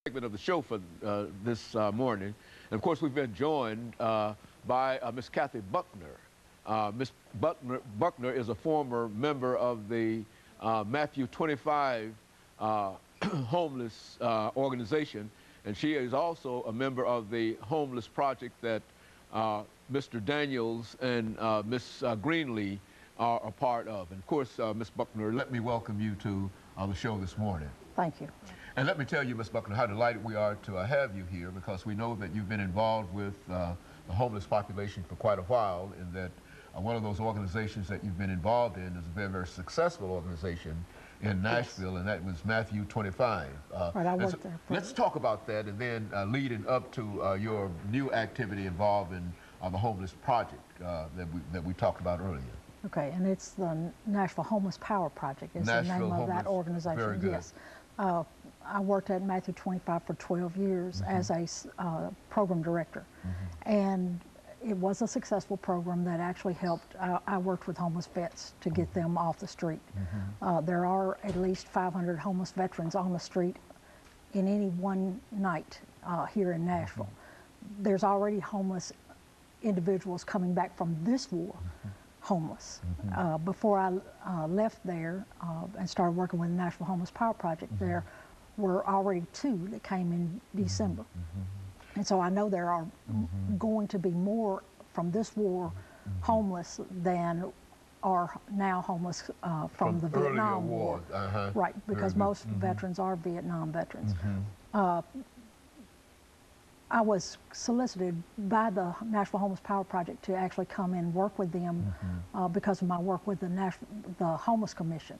Segment of the show for this morning. And of course, we've been joined by Miss Kathy Buckner. Miss Buckner is a former member of the Matthew 25 homeless organization, and she is also a member of the homeless project that Mr. Daniels and Miss Greenlee are a part of. And of course, Miss Buckner, let me welcome you to the show this morning. Thank you. And let me tell you, Ms. Buckley, how delighted we are to have you here, because we know that you've been involved with the homeless population for quite a while, and that one of those organizations that you've been involved in is a very, very successful organization in Nashville, yes. And that was Matthew 25. Right, I worked there. Let's talk about that, and then leading up to your new activity involved in the homeless project that we talked about earlier. Okay, and it's the Nashville Homeless Power Project is the name of that organization. Very good. Yes. I worked at Matthew 25 for 12 years as a program director. And it was a successful program that actually helped. I worked with homeless vets to get them off the street. There are at least 500 homeless veterans on the street in any one night here in Nashville. There's already homeless individuals coming back from this war homeless. Before I left there and started working with the Nashville Homeless Power Project, there were already 2 that came in December. And so I know there are going to be more from this war homeless than are now homeless from the Vietnam War. Right, because most veterans are Vietnam veterans. I was solicited by the Nashville Homeless Power Project to actually come in and work with them because of my work with the Homeless Commission.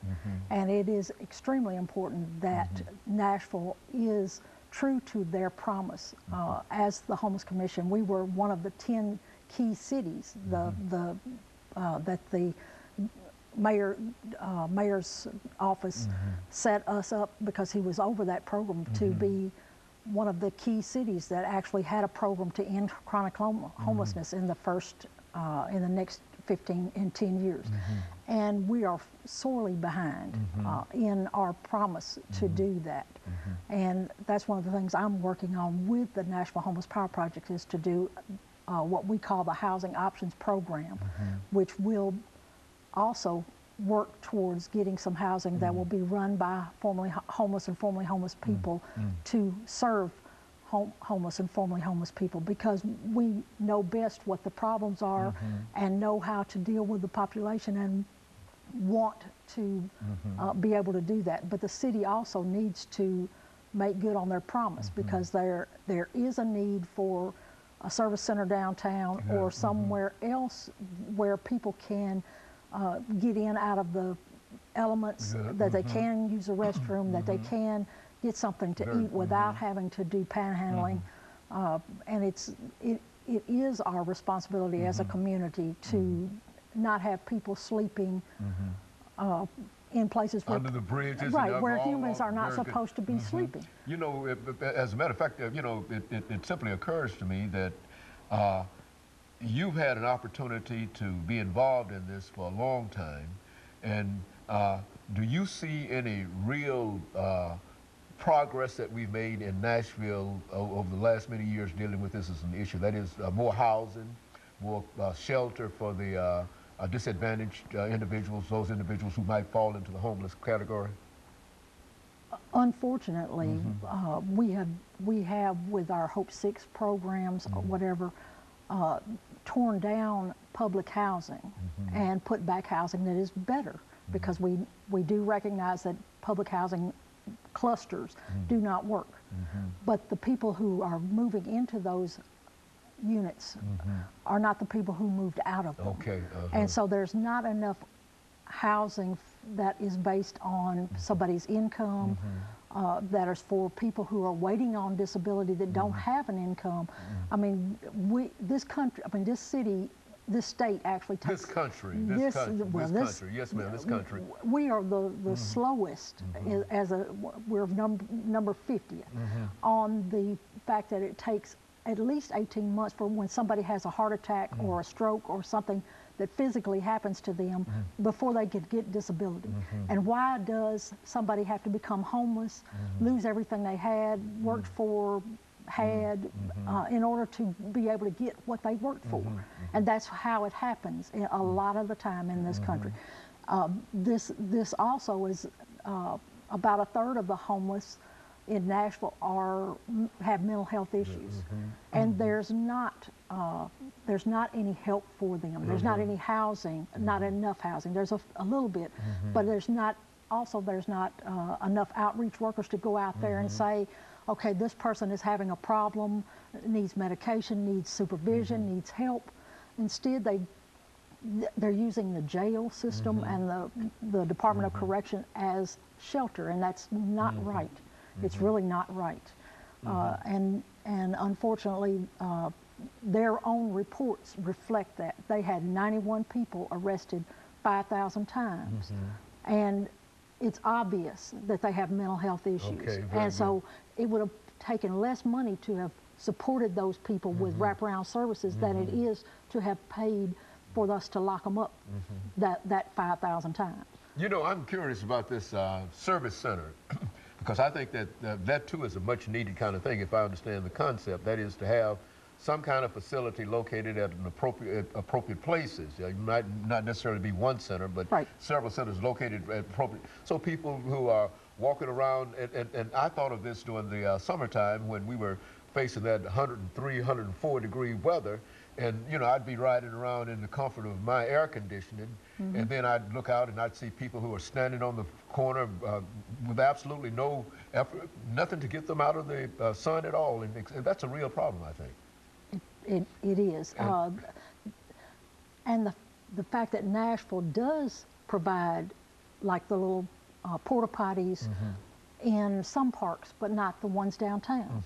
And it is extremely important that Nashville is true to their promise. As the Homeless Commission, we were one of the 10 key cities that the mayor's office set us up, because he was over that program, to be one of the key cities that actually had a program to end chronic homelessness in the next 10 years. And we are sorely behind in our promise to do that. And that's one of the things I'm working on with the Nashville Homeless Power Project, is to do what we call the Housing Options Program, which will also work towards getting some housing that will be run by formerly homeless and formerly homeless people to serve homeless and formerly homeless people, because we know best what the problems are and know how to deal with the population and want to be able to do that. But the city also needs to make good on their promise, because there is a need for a service center downtown or somewhere else where people can get in out of the elements, that they can use a restroom, that they can get something to eat without having to do panhandling. And it is our responsibility as a community to not have people sleeping in places where, under the bridges, where humans are not supposed to be sleeping. You know, as a matter of fact, you know, it simply occurs to me that you've had an opportunity to be involved in this for a long time, and do you see any real progress that we've made in Nashville over the last many years dealing with this as an issue? That is, more housing, more shelter for the disadvantaged individuals, those individuals who might fall into the homeless category? Unfortunately, we have with our Hope 6 programs or whatever, torn down public housing and put back housing that is better, because we do recognize that public housing clusters do not work. But the people who are moving into those units are not the people who moved out of them. And so there's not enough housing that is based on somebody's income, that is for people who are waiting on disability that don't have an income. I mean, this country, I mean, this city, this state actually takes... This country, yes ma'am, this country. We are the slowest, we're number 50th on the fact that it takes at least 18 months for when somebody has a heart attack or a stroke or something that physically happens to them before they could get disability. And why does somebody have to become homeless, lose everything they had, worked for, had, in order to be able to get what they worked for? And that's how it happens a lot of the time in this country. This also is about a third of the homeless in Nashville have mental health issues, and there's not any help for them. There's not any housing, not enough housing. There's a little bit, but there's not enough outreach workers to go out there and say, okay, this person is having a problem, needs medication, needs supervision, needs help. Instead, they're using the jail system and the Department of Correction as shelter, and that's not right. It's really not right. And unfortunately, their own reports reflect that. They had 91 people arrested 5,000 times. And it's obvious that they have mental health issues. And so it would have taken less money to have supported those people with wraparound services than it is to have paid for us to lock them up that 5,000 times. You know, I'm curious about this service center. Because I think that that too is a much needed kind of thing, if I understand the concept. That is to have some kind of facility located at an appropriate places. It might not necessarily be one center, but several centers located at appropriate. So people who are walking around, and I thought of this during the summertime when we were facing that 103, 104 degree weather. And, you know, I'd be riding around in the comfort of my air conditioning, and then I'd look out and I'd see people who are standing on the corner with absolutely no effort, nothing to get them out of the sun at all. And that's a real problem, I think. It is. And the fact that Nashville does provide, like, the little porta potties in some parks, but not the ones downtown.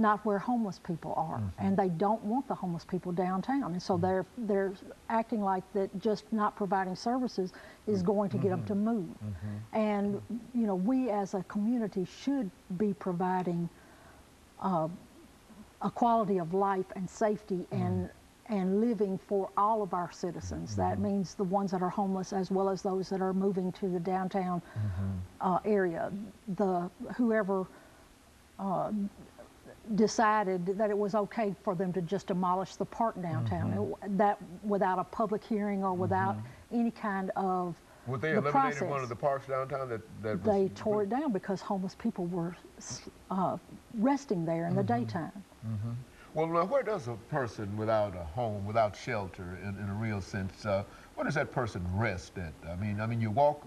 Not where homeless people are, and they don't want the homeless people downtown, and so they're acting like that just not providing services is going to get them to move. And you know, we as a community should be providing a quality of life and safety and living for all of our citizens. That means the ones that are homeless as well as those that are moving to the downtown area. Whoever decided that it was okay for them to just demolish the park downtown, that without a public hearing or without any kind of Would they eliminated one of the parks downtown that they tore it down because homeless people were resting there in the daytime. Well, now, where does a person without a home, without shelter, in a real sense, where does that person rest at? I mean, you walk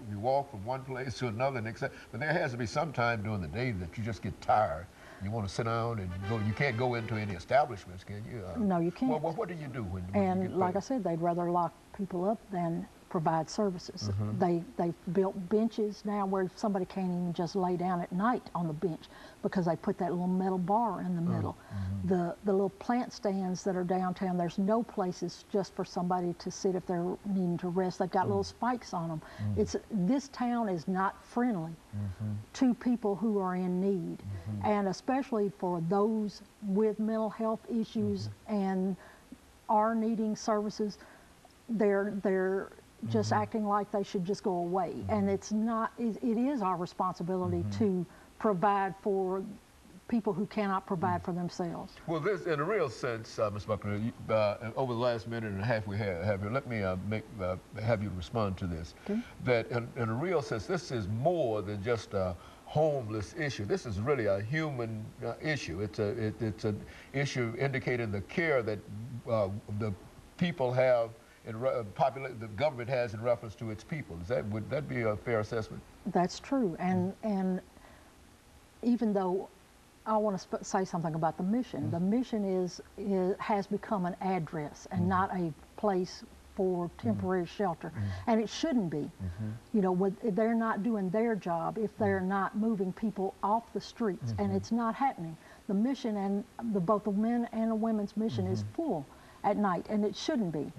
from one place to another, but there has to be some time during the day that you just get tired. You want to sit down and go. You can't go into any establishments, can you? No, you can't. Well, what do you do when and you get like I said, they'd rather lock people up than provide services. They've built benches now where somebody can't even just lay down at night on the bench because they put that little metal bar in the middle. The little plant stands that are downtown, there's no places just for somebody to sit if they're needing to rest. They've got little spikes on them. This town is not friendly to people who are in need, and especially for those with mental health issues and are needing services. They're just acting like they should just go away, and it's not. It is our responsibility to provide for people who cannot provide for themselves. Well, this, in a real sense, Ms. Buckner, over the last minute and a half we have here, let me have you respond to this. That in a real sense, this is more than just a homeless issue. This is really a human issue. It's an issue indicating the care that the people have. The government has in reference to its people. Would that be a fair assessment? That's true, and even though I want to say something about the mission, the mission has become an address and not a place for temporary shelter, and it shouldn't be. You know, they're not doing their job if they're not moving people off the streets, and it's not happening. The mission and both the men and the women's mission is full at night, and it shouldn't be.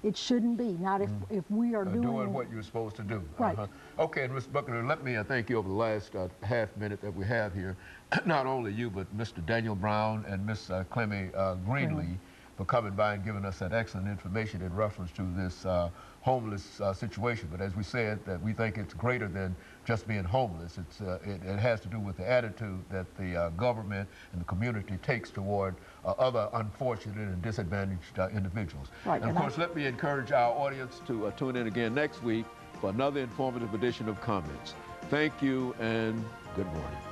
It shouldn't be, not if we are doing what you're supposed to do. Right. Okay, and Ms. Buckner, let me thank you over the last half minute that we have here. Not only you, but Mr. Daniel Brown and Ms. Clemmy Greenlee for coming by and giving us that excellent information in reference to this homeless situation. But as we said, that we think it's greater than just being homeless. It has to do with the attitude that the government and the community takes toward other unfortunate and disadvantaged individuals. Right, and of course, let me encourage our audience to tune in again next week for another informative edition of Comments. Thank you and good morning.